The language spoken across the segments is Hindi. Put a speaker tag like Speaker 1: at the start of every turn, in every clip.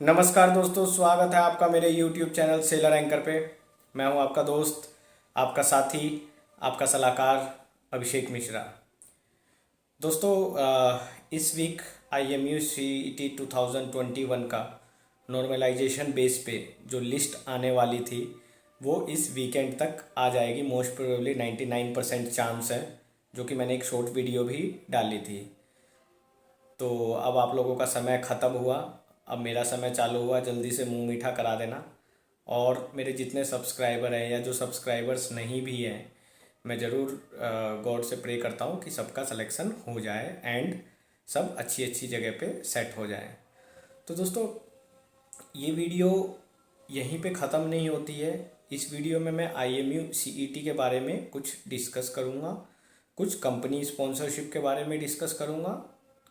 Speaker 1: नमस्कार दोस्तों, स्वागत है आपका मेरे YouTube चैनल सेलर एंकर पे। मैं हूं आपका दोस्त, आपका साथी, आपका सलाहकार अभिषेक मिश्रा। दोस्तों, इस वीक IMU CET 2021 का नॉर्मलाइजेशन बेस पे जो लिस्ट आने वाली थी वो इस वीकेंड तक आ जाएगी। मोस्ट प्रोबेबली 99% चांस है, जो कि मैंने एक शॉर्ट वीडियो भी डाली थी। तो अब आप लोगों का समय ख़त्म हुआ, अब मेरा समय चालू हुआ। जल्दी से मुंह मीठा करा देना। और मेरे जितने सब्सक्राइबर हैं या जो सब्सक्राइबर्स नहीं भी हैं, मैं ज़रूर गॉड से प्रे करता हूँ कि सबका सिलेक्शन हो जाए एंड सब अच्छी अच्छी जगह पे सेट हो जाए। तो दोस्तों, ये वीडियो यहीं पे ख़त्म नहीं होती है। इस वीडियो में मैं IMU CET के बारे में कुछ डिस्कस करूँगा, कुछ कंपनी स्पॉन्सरशिप के बारे में डिस्कस करूँगा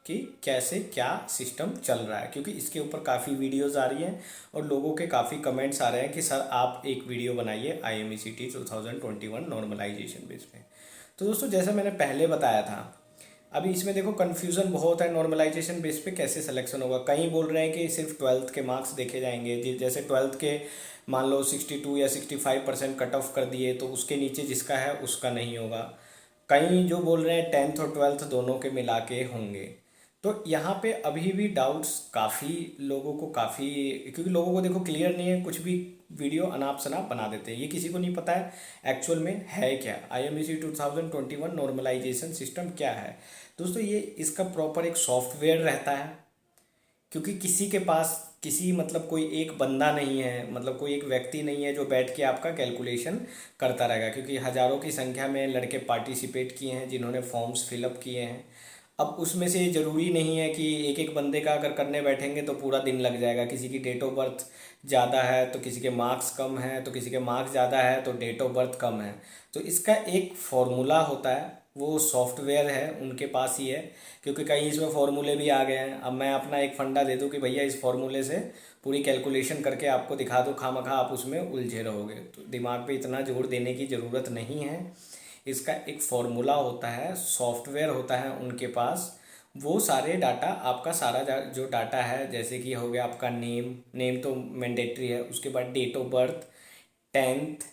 Speaker 1: कि कैसे क्या सिस्टम चल रहा है, क्योंकि इसके ऊपर काफ़ी वीडियोस आ रही हैं और लोगों के काफ़ी कमेंट्स आ रहे हैं कि सर आप एक वीडियो बनाइए IMU CET 2021 नॉर्मलाइजेशन बेस पे। तो दोस्तों, जैसा मैंने पहले बताया था, अभी इसमें देखो कन्फ्यूज़न बहुत है। नॉर्मलाइजेशन बेस पे कैसे सिलेक्शन होगा? कई बोल रहे हैं कि सिर्फ 12th के मार्क्स देखे जाएंगे। जैसे 12th के मान लो 62 या 65% कट ऑफ कर दिए तो उसके नीचे जिसका है उसका नहीं होगा। कई जो बोल रहे हैं 10th और 12th दोनों के मिला के होंगे। तो यहाँ पे अभी भी डाउट्स काफ़ी लोगों को, काफ़ी, क्योंकि लोगों को देखो क्लियर नहीं है, कुछ भी वीडियो अनाप शनाप बना देते हैं। ये किसी को नहीं पता है एक्चुअल में है क्या। IMC 2021 नॉर्मलाइजेशन सिस्टम क्या है दोस्तों? ये इसका प्रॉपर एक सॉफ्टवेयर रहता है, क्योंकि किसी के पास किसी मतलब कोई एक बंदा नहीं है, मतलब कोई एक व्यक्ति नहीं है जो बैठ के आपका कैलकुलेशन करता रहेगा, क्योंकि हज़ारों की संख्या में लड़के पार्टिसिपेट किए हैं जिन्होंने फॉर्म्स फिलअप किए हैं। अब उसमें से ज़रूरी नहीं है कि एक एक बंदे का अगर करने बैठेंगे तो पूरा दिन लग जाएगा। किसी की डेट ऑफ बर्थ ज़्यादा है तो किसी के मार्क्स कम है, तो किसी के मार्क्स ज़्यादा है तो डेट ऑफ बर्थ कम है। तो इसका एक फॉर्मूला होता है, वो सॉफ्टवेयर है उनके पास ही है, क्योंकि कहीं इसमें फॉर्मूले भी आ गए हैं। अब मैं अपना एक फंडा दे दूं कि भैया इस फॉर्मूले से पूरी कैलकुलेशन करके आपको दिखा दो, खामखा आप उसमें उलझे रहोगे। तो दिमाग पे इतना जोर देने की ज़रूरत नहीं है। इसका एक फॉर्मूला होता है, सॉफ्टवेयर होता है उनके पास। वो सारे डाटा, आपका सारा जो डाटा है, जैसे कि हो गया आपका नेम, नेम तो मैंडेटरी है। उसके बाद डेट ऑफ बर्थ, 10th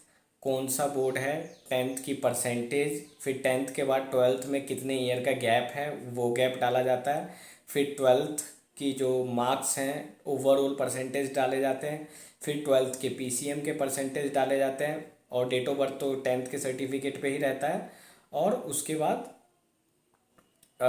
Speaker 1: कौन सा बोर्ड है, 10th की परसेंटेज, फिर 10th के बाद 12th में कितने ईयर का गैप है वो गैप डाला जाता है। फिर 12th की जो मार्क्स हैं ओवरऑल परसेंटेज डाले जाते हैं। फिर 12th के PCM के परसेंटेज डाले जाते हैं। और डेट ऑफ बर्थ तो 10th के सर्टिफिकेट पे ही रहता है। और उसके बाद अ,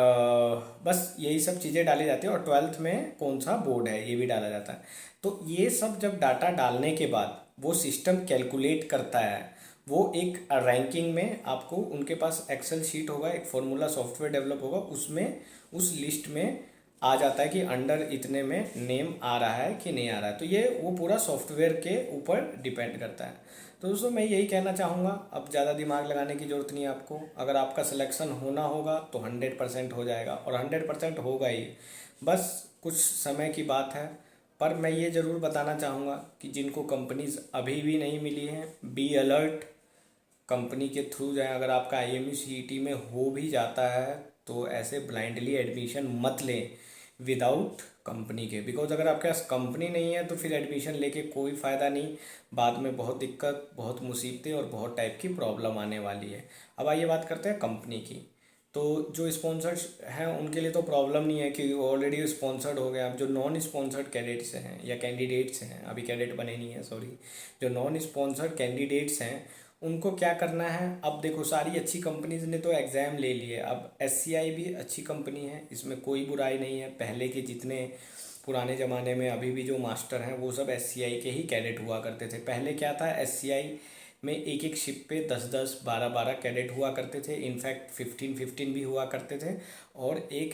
Speaker 1: बस यही सब चीज़ें डाली जाती है। और 12th में कौन सा बोर्ड है ये भी डाला जाता है। तो ये सब जब डाटा डालने के बाद वो सिस्टम कैलकुलेट करता है, वो एक रैंकिंग में आपको, उनके पास एक्सेल शीट होगा, एक फॉर्मूला सॉफ्टवेयर डेवलप होगा, उसमें उस लिस्ट में आ जाता है कि अंडर इतने में नेम आ रहा है कि नहीं आ रहा है। तो ये वो पूरा सॉफ्टवेयर के ऊपर डिपेंड करता है। तो दोस्तों, मैं यही कहना चाहूँगा, अब ज़्यादा दिमाग लगाने की ज़रूरत नहीं है आपको। अगर आपका सिलेक्शन होना होगा तो 100% हो जाएगा, और 100% होगा ही। बस कुछ समय की बात है। पर मैं ये ज़रूर बताना चाहूँगा कि जिनको कंपनीज अभी भी नहीं मिली हैं, बी अलर्ट, कंपनी के थ्रू जाएं। अगर आपका IMU CET में हो भी जाता है तो ऐसे ब्लाइंडली एडमिशन मत लें विदाउट कंपनी के, बिकॉज अगर आपके पास कंपनी नहीं है तो फिर एडमिशन लेके कोई फ़ायदा नहीं। बाद में बहुत दिक्कत, बहुत मुसीबतें और बहुत टाइप की प्रॉब्लम आने वाली है। अब आइए बात करते हैं कंपनी की। तो जो स्पॉन्सर्स हैं उनके लिए तो प्रॉब्लम नहीं है कि ऑलरेडी स्पॉन्सर्ड हो गया। अब जो नॉन स्पॉन्सर्ड कैडेट्स हैं या कैंडिडेट्स हैं, अभी कैडेट बने नहीं है सॉरी, जो नॉन स्पॉन्सर्ड कैंडिडेट्स हैं उनको क्या करना है? अब देखो, सारी अच्छी कंपनीज ने तो एग्ज़ाम ले लिए। अब SCI भी अच्छी कंपनी है, इसमें कोई बुराई नहीं है। पहले के जितने पुराने ज़माने में अभी भी जो मास्टर हैं वो सब SCI के ही कैडेट हुआ करते थे। पहले क्या था, SCI में एक एक शिप पे 10-10, 12-12 कैडेट हुआ करते थे। इनफैक्ट 15-15 भी हुआ करते थे। और एक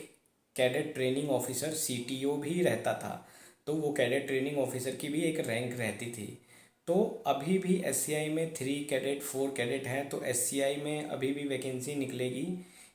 Speaker 1: कैडेट ट्रेनिंग ऑफिसर CTO भी रहता था। तो वो कैडेट ट्रेनिंग ऑफिसर की भी एक रैंक रहती थी। तो अभी भी SCI में 3 कैडेट 4 कैडेट हैं, तो SCI में अभी भी वैकेंसी निकलेगी,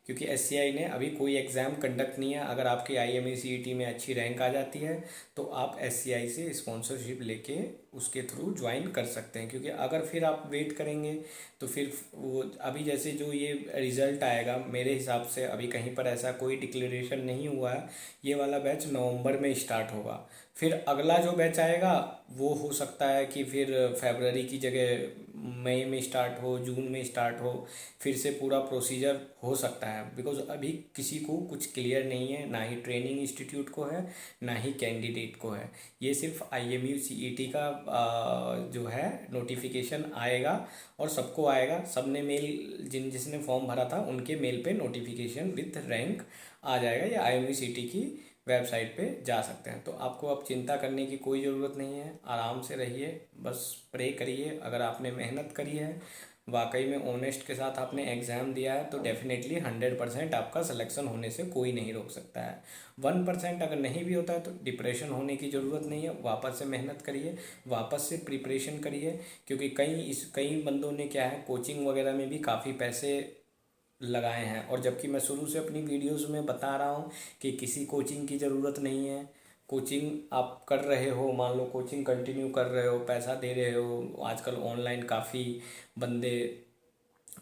Speaker 1: क्योंकि SCI ने अभी कोई एग्ज़ाम कंडक्ट नहीं है। अगर आपकी IMU CET में अच्छी रैंक आ जाती है तो आप SCI से स्पॉन्सरशिप लेके उसके थ्रू ज्वाइन कर सकते हैं। क्योंकि अगर फिर आप वेट करेंगे तो फिर वो अभी जैसे जो ये रिज़ल्ट आएगा, मेरे हिसाब से अभी कहीं पर ऐसा कोई डिक्लेरेशन नहीं हुआ है। ये वाला बैच नवंबर में स्टार्ट होगा। फिर अगला जो बैच आएगा वो हो सकता है कि फिर फरवरी की जगह मई में स्टार्ट हो, जून में स्टार्ट हो। फिर से पूरा प्रोसीजर हो सकता है, बिकॉज अभी किसी को कुछ क्लियर नहीं है, ना ही ट्रेनिंग इंस्टीट्यूट को है, ना ही कैंडिडेट को है। ये सिर्फ IMU CET का जो है नोटिफिकेशन आएगा और सबको आएगा। सबने मेल जिसने फॉर्म भरा था उनके मेल पे नोटिफिकेशन विथ रैंक आ जाएगा, या IMU CET की वेबसाइट पे जा सकते हैं। तो आपको अब चिंता करने की कोई ज़रूरत नहीं है, आराम से रहिए, बस प्रे करिए। अगर आपने मेहनत करी है, वाकई में ऑनेस्ट के साथ आपने एग्ज़ाम दिया है, तो डेफिनेटली 100% आपका सिलेक्शन होने से कोई नहीं रोक सकता है। 1% अगर नहीं भी होता है तो डिप्रेशन होने की ज़रूरत नहीं है। वापस से मेहनत करिए, वापस से प्रिपरेशन करिए। क्योंकि कई बंदों ने क्या है, कोचिंग वगैरह में भी काफ़ी पैसे लगाए हैं, और जबकि मैं शुरू से अपनी वीडियोस में बता रहा हूँ कि किसी कोचिंग की ज़रूरत नहीं है। कोचिंग आप कर रहे हो, मान लो कोचिंग कंटिन्यू कर रहे हो, पैसा दे रहे हो, आजकल ऑनलाइन काफ़ी बंदे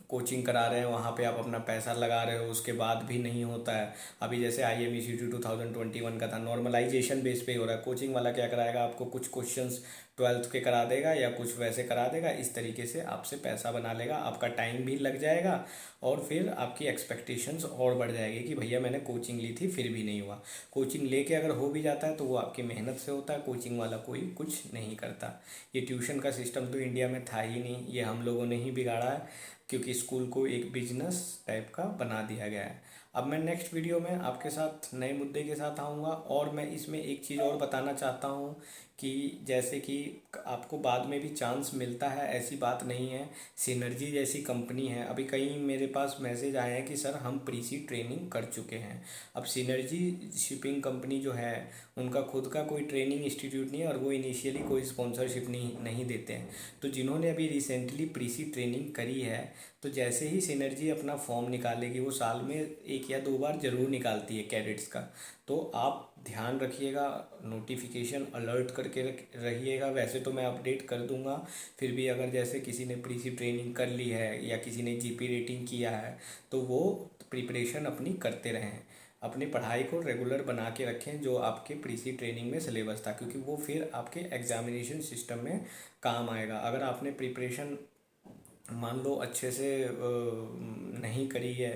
Speaker 1: कोचिंग करा रहे हैं, वहाँ पे आप अपना पैसा लगा रहे हो, उसके बाद भी नहीं होता है। अभी जैसे IMECT 2021 का था, नॉर्मलाइजेशन बेस पे हो रहा है। कोचिंग वाला क्या कराएगा, आपको कुछ क्वेश्चंस 12th के करा देगा या कुछ वैसे करा देगा, इस तरीके से आपसे पैसा बना लेगा, आपका टाइम भी लग जाएगा और फिर आपकी एक्सपेक्टेशंस और बढ़ जाएगी कि भैया मैंने कोचिंग ली थी फिर भी नहीं हुआ। कोचिंग लेके अगर हो भी जाता है तो वो आपकी मेहनत से होता है, कोचिंग वाला कोई कुछ नहीं करता। ये ट्यूशन का सिस्टम तो इंडिया में था ही नहीं, ये हम लोगों ने ही बिगाड़ा है, क्योंकि स्कूल को एक बिजनेस टाइप का बना दिया गया है। अब मैं नेक्स्ट वीडियो में आपके साथ नए मुद्दे के साथ आऊँगा, और मैं इसमें एक चीज़ और बताना चाहता हूँ कि जैसे कि आपको बाद में भी चांस मिलता है, ऐसी बात नहीं है। सिनर्जी जैसी कंपनी है, अभी कई मेरे पास मैसेज आए हैं कि सर हम प्रीसी ट्रेनिंग कर चुके हैं। अब सिनर्जी शिपिंग कंपनी जो है, उनका खुद का कोई ट्रेनिंग इंस्टीट्यूट नहीं है, और वो इनिशियली कोई स्पॉन्सरशिप नहीं देते हैं। तो जिन्होंने अभी रिसेंटली प्रीसी ट्रेनिंग करी है, तो जैसे ही सिनर्जी अपना फॉर्म निकालेगी, वो साल में 1 या 2 बार ज़रूर निकालती है कैडेट्स का, तो आप ध्यान रखिएगा, नोटिफिकेशन अलर्ट करके रहिएगा। वैसे तो मैं अपडेट कर दूंगा, फिर भी अगर जैसे किसी ने प्रीसी ट्रेनिंग कर ली है या किसी ने GP रेटिंग किया है, तो वो प्रिपरेशन अपनी करते रहें, अपनी पढ़ाई को रेगुलर बना के रखें जो आपके प्रीसी ट्रेनिंग में सिलेबस था, क्योंकि वो फिर आपके एग्जामिनेशन सिस्टम में काम आएगा। अगर आपने प्रिपरेशन मान लो अच्छे से नहीं करी है,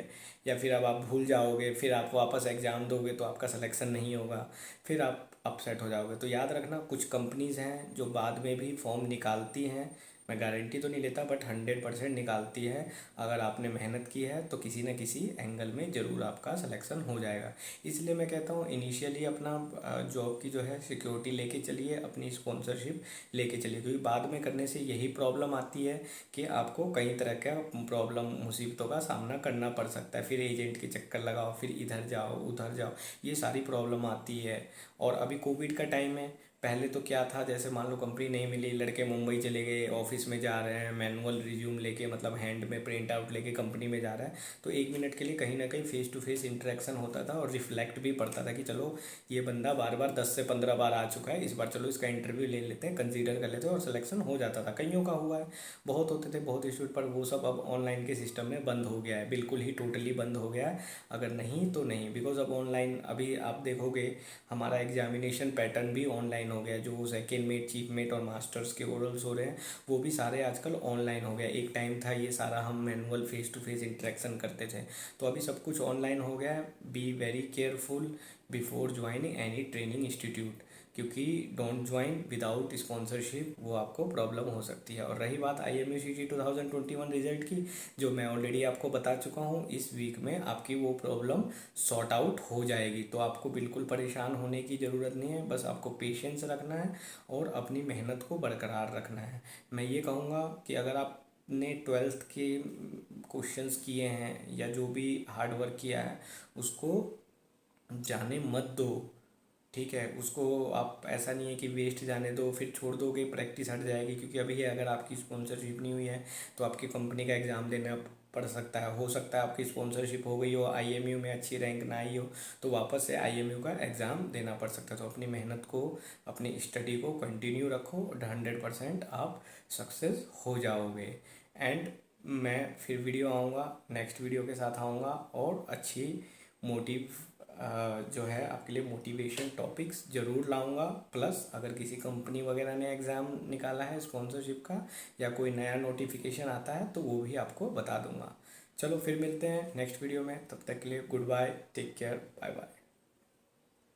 Speaker 1: या फिर अब आप भूल जाओगे, फिर आप वापस एग्ज़ाम दोगे तो आपका सिलेक्शन नहीं होगा, फिर आप अपसेट हो जाओगे। तो याद रखना, कुछ कंपनीज़ हैं जो बाद में भी फॉर्म निकालती हैं, मैं गारंटी तो नहीं लेता बट 100% निकालती है। अगर आपने मेहनत की है तो किसी न किसी एंगल में ज़रूर आपका सिलेक्शन हो जाएगा। इसलिए मैं कहता हूँ इनिशियली अपना जॉब की जो है सिक्योरिटी लेके चलिए, अपनी स्पॉन्सरशिप लेके चलिए, क्योंकि बाद में करने से यही प्रॉब्लम आती है कि आपको कई तरह का प्रॉब्लम मुसीबतों का सामना करना पड़ सकता है। फिर एजेंट के चक्कर लगाओ, फिर इधर जाओ उधर जाओ, ये सारी प्रॉब्लम आती है। और अभी कोविड का टाइम है, पहले तो क्या था, जैसे मान लो कंपनी नहीं मिली, लड़के मुंबई चले गए, ऑफिस में जा रहे हैं, मैनुअल रिज्यूम लेके, मतलब हैंड में प्रिंट आउट लेके कंपनी में जा रहा है, तो 1 मिनट के लिए कहीं ना कहीं फेस टू फेस इंटरेक्शन होता था, और रिफ्लेक्ट भी पड़ता था कि चलो ये बंदा बार बार 10 से 15 बार आ चुका है, इस बार चलो इसका इंटरव्यू ले लेते हैं, कंसीडर कर लेते हैं, और सिलेक्शन हो जाता था। कईयों का हुआ है, बहुत होते थे बहुत इंस्टीट्यूट पर, वो सब अब ऑनलाइन के सिस्टम में बंद हो गया है, बिल्कुल ही टोटली बंद हो गया है। अगर नहीं तो नहीं, बिकॉज अब ऑनलाइन, अभी आप देखोगे हमारा एग्जामिनेशन पैटर्न भी ऑनलाइन हो गया। जो सेकेंड मेट, चीफ मेट और मास्टर्स के ओरल्स हो रहे हैं, वो भी सारे आजकल ऑनलाइन हो गया। एक टाइम था ये सारा हम manual face to face interaction करते थे, तो अभी सब कुछ ऑनलाइन हो गया है। Be very careful before joining any training institute, क्योंकि डोंट ज्वाइन विदाउट स्पॉन्सरशिप, वो आपको प्रॉब्लम हो सकती है। और रही बात IMUCT 2021 रिजल्ट की, जो मैं ऑलरेडी आपको बता चुका हूँ, इस वीक में आपकी वो प्रॉब्लम सॉर्ट आउट हो जाएगी। तो आपको बिल्कुल परेशान होने की ज़रूरत नहीं है, बस आपको पेशेंस रखना है और अपनी मेहनत को बरकरार रखना है। मैं ये कहूँगा कि अगर आपने 12th के क्वेश्चंस किए हैं या जो भी हार्ड वर्क किया है, उसको जाने मत दो, ठीक है। उसको आप, ऐसा नहीं है कि वेस्ट जाने दो, फिर छोड़ दोगे प्रैक्टिस हट जाएगी। क्योंकि अभी अगर आपकी स्पॉन्सरशिप नहीं हुई है तो आपकी कंपनी का एग्ज़ाम देना पड़ सकता है। हो सकता है आपकी स्पॉन्सरशिप हो गई हो, आईएमयू में अच्छी रैंक ना आई हो, तो वापस से आईएमयू का एग्ज़ाम देना पड़ सकता है। तो अपनी मेहनत को, अपनी स्टडी को कंटिन्यू रखो, 100% आप सक्सेस हो जाओगे। एंड मैं फिर वीडियो आऊँगा, नेक्स्ट वीडियो के साथ आऊँगा और अच्छी मोटिव जो है आपके लिए मोटिवेशन टॉपिक्स ज़रूर लाऊंगा। प्लस अगर किसी कंपनी वगैरह ने एग्ज़ाम निकाला है स्पॉन्सरशिप का या कोई नया नोटिफिकेशन आता है तो वो भी आपको बता दूंगा। चलो फिर मिलते हैं नेक्स्ट वीडियो में, तब तक के लिए goodbye, take care, bye bye.